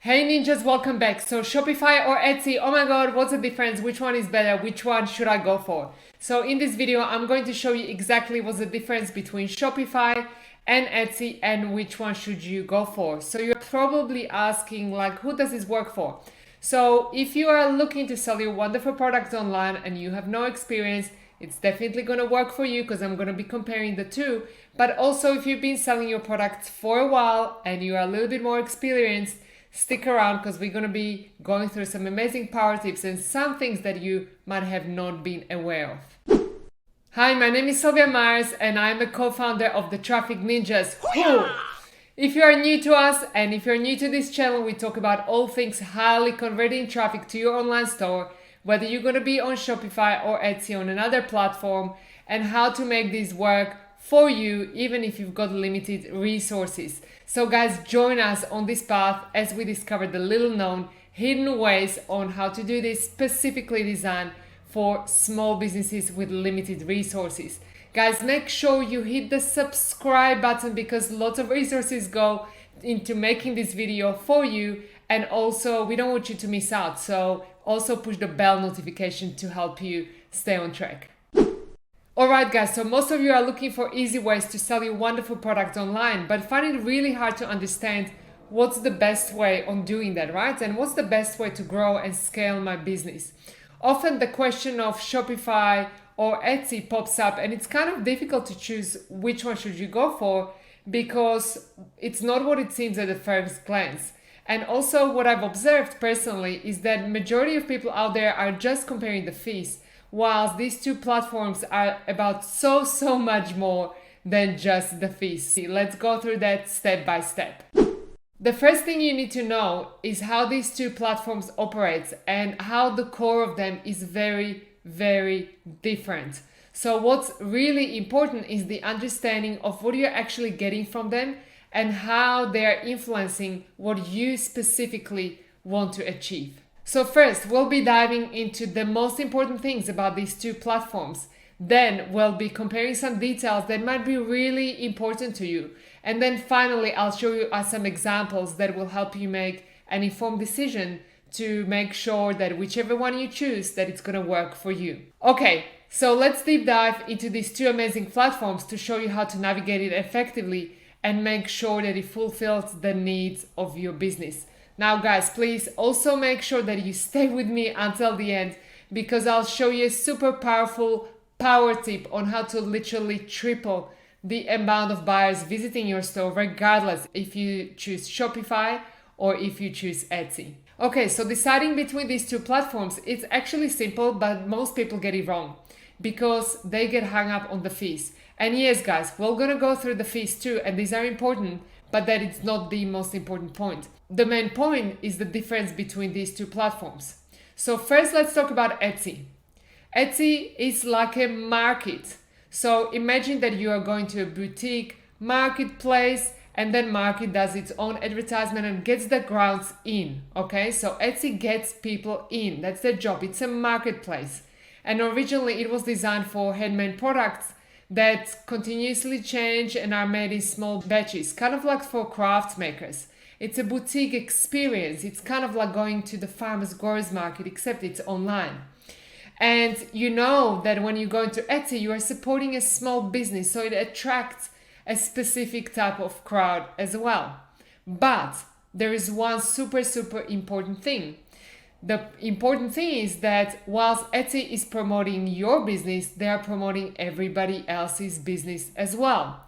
Hey ninjas, welcome back. So Shopify or Etsy, oh my god, what's the difference? Which one is better? Which one should I go for? So in this video, I'm going to show you exactly what's the difference between Shopify and Etsy and which one should you go for. So you're probably asking like, who does this work for? So if you are looking to sell your wonderful product online and you have no experience, it's definitely going to work for you because I'm going to be comparing the two. But also if you've been selling your products for a while and you are a little bit more experienced, stick around because we're going to be going through some amazing power tips and some things that you might have not been aware of. Hi, my name is Sylvia Myers and I'm a co-founder of the Traffic Ninjas. If you are new to us and if you're new to this channel, we talk about all things highly converting traffic to your online store, whether you're going to be on Shopify or Etsy on another platform, and how to make this work for you even if you've got limited resources. So guys, join us on this path as we discover the little known hidden ways on how to do this, specifically designed for small businesses with limited resources. Guys, make sure you hit the subscribe button because lots of resources go into making this video for you, and also we don't want you to miss out. So also push the bell notification to help you stay on track. Alright guys, so most of you are looking for easy ways to sell your wonderful product online, but find it really hard to understand what's the best way on doing that, right? And what's the best way to grow and scale my business? Often the question of Shopify or Etsy pops up and it's kind of difficult to choose which one should you go for because it's not what it seems at the first glance. And also what I've observed personally is that majority of people out there are just comparing the fees, whilst these two platforms are about so much more than just the fees. Let's go through that step by step. The first thing you need to know is how these two platforms operate and how the core of them is very different. So what's really important is the understanding of what you're actually getting from them and how they're influencing what you specifically want to achieve. So first, we'll be diving into the most important things about these two platforms. Then we'll be comparing some details that might be really important to you. And then finally, I'll show you some examples that will help you make an informed decision to make sure that whichever one you choose, that it's gonna work for you. Okay, so let's deep dive into these two amazing platforms to show you how to navigate it effectively and make sure that it fulfills the needs of your business. Now guys, please also make sure that you stay with me until the end because I'll show you a super powerful power tip on how to literally triple the amount of buyers visiting your store regardless if you choose Shopify or if you choose Etsy. Okay, so deciding between these two platforms, it's actually simple, but most people get it wrong because they get hung up on the fees. And yes guys, we're gonna go through the fees too, and these are important, but that it's not the most important point. The main point is the difference between these two platforms. So first, let's talk about Etsy. Etsy is like a market. So imagine that you are going to a boutique marketplace and then market does its own advertisement and gets the crowds in. Okay, so Etsy gets people in. That's their job. It's a marketplace. And originally it was designed for handmade products that continuously change and are made in small batches, kind of like for craft makers. It's a boutique experience. It's kind of like going to the farmer's growers market, except it's online. And you know that when you go into Etsy, you are supporting a small business, so it attracts a specific type of crowd as well. But there is one super important thing. The important thing is that whilst Etsy is promoting your business, they are promoting everybody else's business as well.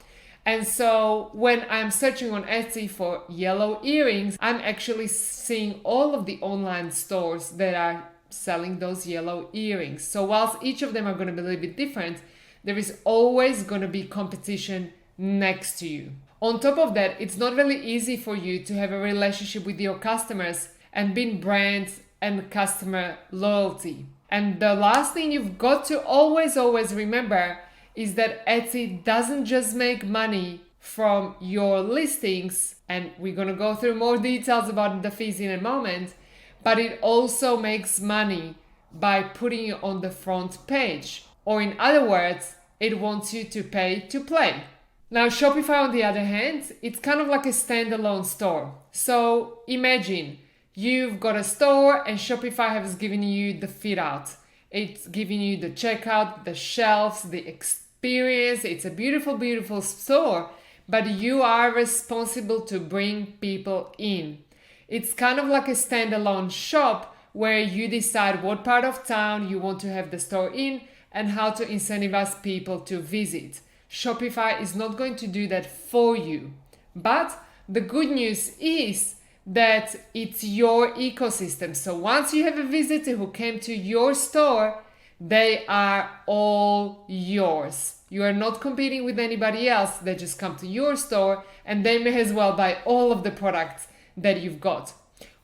And so when I'm searching on Etsy for yellow earrings, I'm actually seeing all of the online stores that are selling those yellow earrings. So whilst each of them are going to be a little bit different, there is always going to be competition next to you. On top of that, it's not really easy for you to have a relationship with your customers and build brand and customer loyalty. And the last thing you've got to always remember is that Etsy doesn't just make money from your listings, and we're gonna go through more details about the fees in a moment, but it also makes money by putting you on the front page. Or in other words, it wants you to pay to play. Now, Shopify, on the other hand, it's kind of like a standalone store. So imagine You've got a store and Shopify has given you the fit out. It's giving you the checkout, the shelves, the experience. It's a beautiful, beautiful store, but you are responsible to bring people in. It's kind of like a standalone shop where you decide what part of town you want to have the store in and how to incentivize people to visit. Shopify is not going to do that for you. But the good news is that it's your ecosystem. So once you have a visitor who came to your store, they are all yours. You are not competing with anybody else. They just come to your store and they may as well buy all of the products that you've got.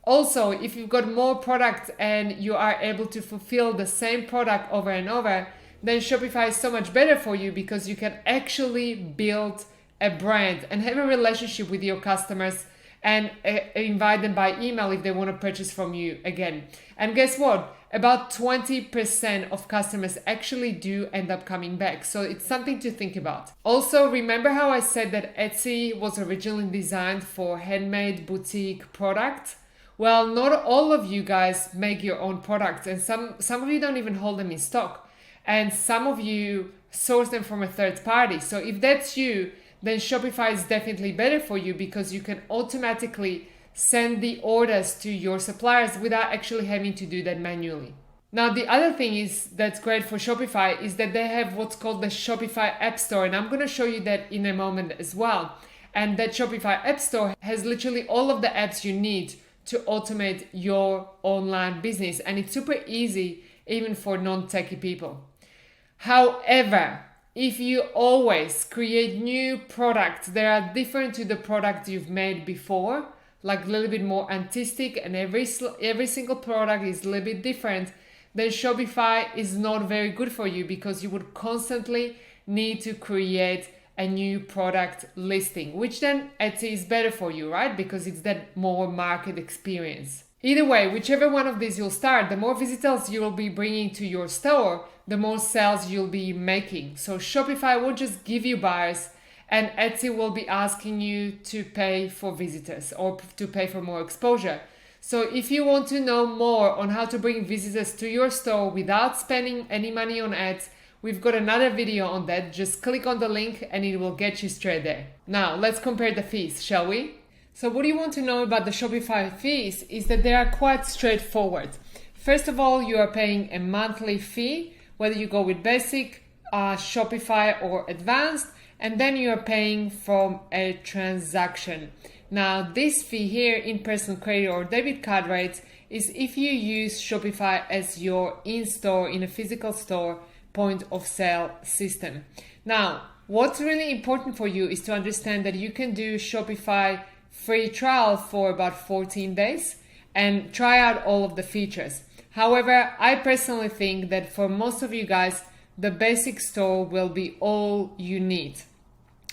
Also, if you've got more products and you are able to fulfill the same product over and over, then Shopify is so much better for you because you can actually build a brand and have a relationship with your customers and invite them by email if they want to purchase from you again. And guess what? About 20% of customers actually do end up coming back. So it's something to think about. Also, remember how I said that Etsy was originally designed for handmade boutique products? Well, not all of you guys make your own products, and some of you don't even hold them in stock. And some of you source them from a third party. So if that's you, then Shopify is definitely better for you because you can automatically send the orders to your suppliers without actually having to do that manually. Now, the other thing is that's great for Shopify is that they have what's called the Shopify App Store, and I'm going to show you that in a moment as well. And that Shopify App Store has literally all of the apps you need to automate your online business, and it's super easy even for non-techie people. However, if you always create new products that are different to the product you've made before, like a little bit more artistic, and every single product is a little bit different, then Shopify is not very good for you because you would constantly need to create a new product listing, which then Etsy is better for you, right? Because it's that more market experience. Either way, whichever one of these you'll start, the more visitors you will be bringing to your store, the more sales you'll be making. So Shopify won't just give you buyers, and Etsy will be asking you to pay for visitors or to pay for more exposure. So if you want to know more on how to bring visitors to your store without spending any money on ads, we've got another video on that. Just click on the link and it will get you straight there. Now let's compare the fees, shall we? So what you want to know about the Shopify fees is that they are quite straightforward. First of all, you are paying a monthly fee, whether you go with basic, Shopify or advanced, and then you are paying from a transaction. Now this fee here, in-person credit or debit card rates, is if you use Shopify as your in-store, in a physical store, point of sale system. Now, what's really important for you is to understand that you can do Shopify free trial for about 14 days and try out all of the features. However, I personally think that for most of you guys, the basic store will be all you need.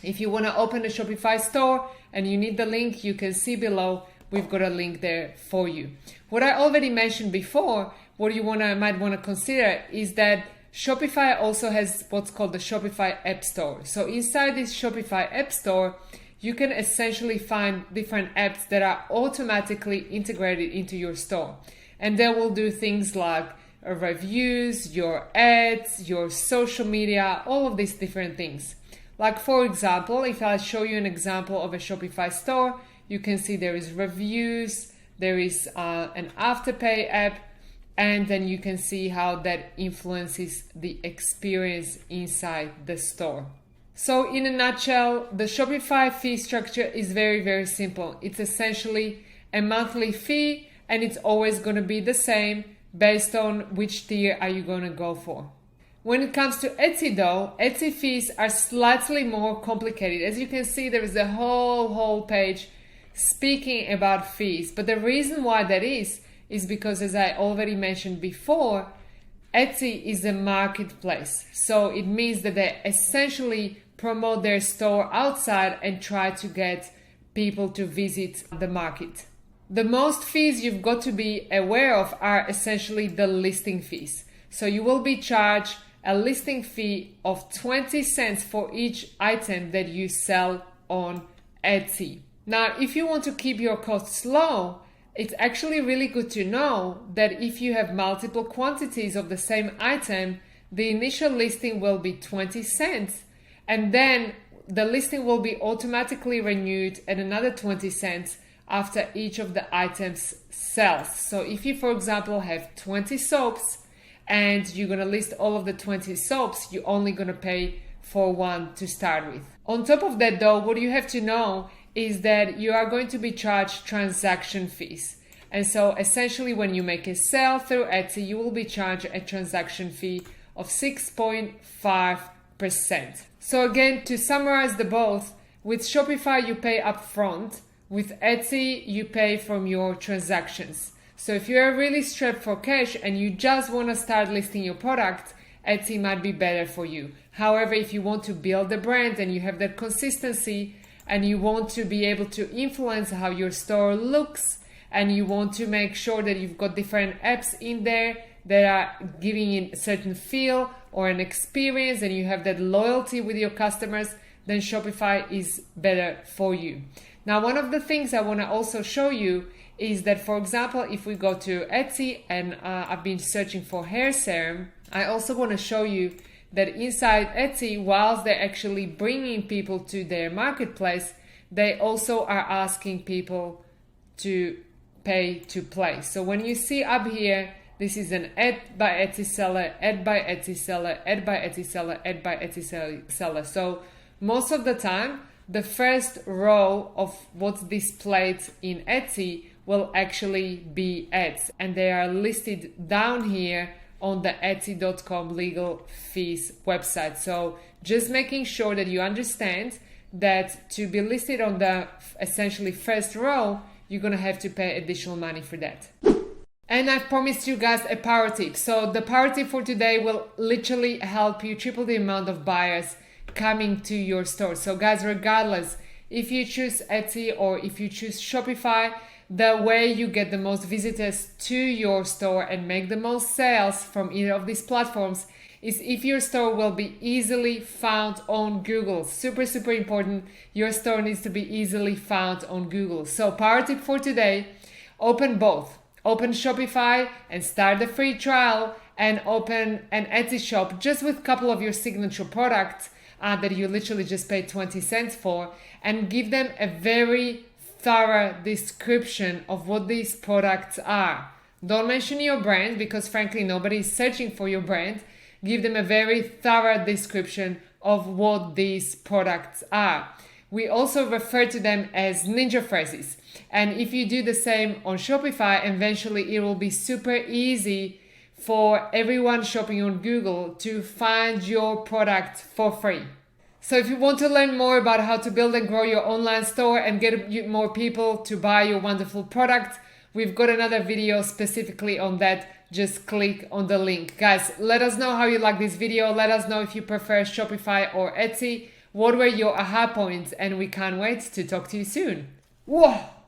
If you want to open a Shopify store and you need the link, you can see below, we've got a link there for you. What I already mentioned before, what you might want to consider is that Shopify also has what's called the Shopify App Store. So inside this Shopify App Store, you can essentially find different apps that are automatically integrated into your store. And they will do things like reviews, your ads, your social media, all of these different things. Like for example, if I show you an example of a Shopify store, you can see there is reviews, there is an Afterpay app, and then you can see how that influences the experience inside the store. So in a nutshell, the Shopify fee structure is very, very simple. It's essentially a monthly fee, and it's always going to be the same based on which tier are you going to go for. When it comes to Etsy though, Etsy fees are slightly more complicated. As you can see, there is a whole page speaking about fees. But the reason why that is because, as I already mentioned before, Etsy is a marketplace. So it means that they essentially promote their store outside and try to get people to visit the market. The most fees you've got to be aware of are essentially the listing fees. So you will be charged a listing fee of 20 cents for each item that you sell on Etsy. Now, if you want to keep your costs low, it's actually really good to know that if you have multiple quantities of the same item, the initial listing will be 20 cents, and then the listing will be automatically renewed at another 20 cents after each of the items sells. So if you, for example, have 20 soaps and you're going to list all of the 20 soaps, you're only going to pay for one to start with. On top of that though, what you have to know is that you are going to be charged transaction fees. And so essentially when you make a sale through Etsy, you will be charged a transaction fee of 6.5%. So again, to summarize the both, with Shopify you pay upfront, with Etsy you pay from your transactions. So if you're really strapped for cash and you just want to start listing your product, Etsy might be better for you. However, if you want to build a brand and you have that consistency and you want to be able to influence how your store looks and you want to make sure that you've got different apps in there that are giving you a certain feel or an experience and you have that loyalty with your customers, then Shopify is better for you. Now, one of the things I want to also show you is that, for example, if we go to Etsy and I've been searching for hair serum, I also want to show you that inside Etsy, whilst they're actually bringing people to their marketplace, they also are asking people to pay to play. So when you see up here, this is an ad by Etsy seller, ad by Etsy seller, ad by Etsy seller, ad by Etsy seller. So most of the time, the first row of what's displayed in Etsy will actually be ads, and they are listed down here on the Etsy.com legal fees website. So just making sure that you understand that to be listed on the essentially first row, you're gonna have to pay additional money for that. And I've promised you guys a power tip. So the power tip for today will literally help you triple the amount of buyers coming to your store. So guys, regardless if you choose Etsy or if you choose Shopify, the way you get the most visitors to your store and make the most sales from either of these platforms is if your store will be easily found on Google. Super, super important. Your store needs to be easily found on Google. So power tip for today, open both. Open Shopify and start the free trial, and open an Etsy shop just with a couple of your signature products that you literally just paid 20 cents for, and give them a very thorough description of what these products are. Don't mention your brand because frankly nobody is searching for your brand. Give them a very thorough description of what these products are. We also refer to them as ninja phrases. And if you do the same on Shopify, eventually it will be super easy for everyone shopping on Google to find your product for free. So if you want to learn more about how to build and grow your online store and get more people to buy your wonderful product, we've got another video specifically on that. Just click on the link. Guys, let us know how you like this video. Let us know if you prefer Shopify or Etsy. What were your aha points? And we can't wait to talk to you soon. Whoa!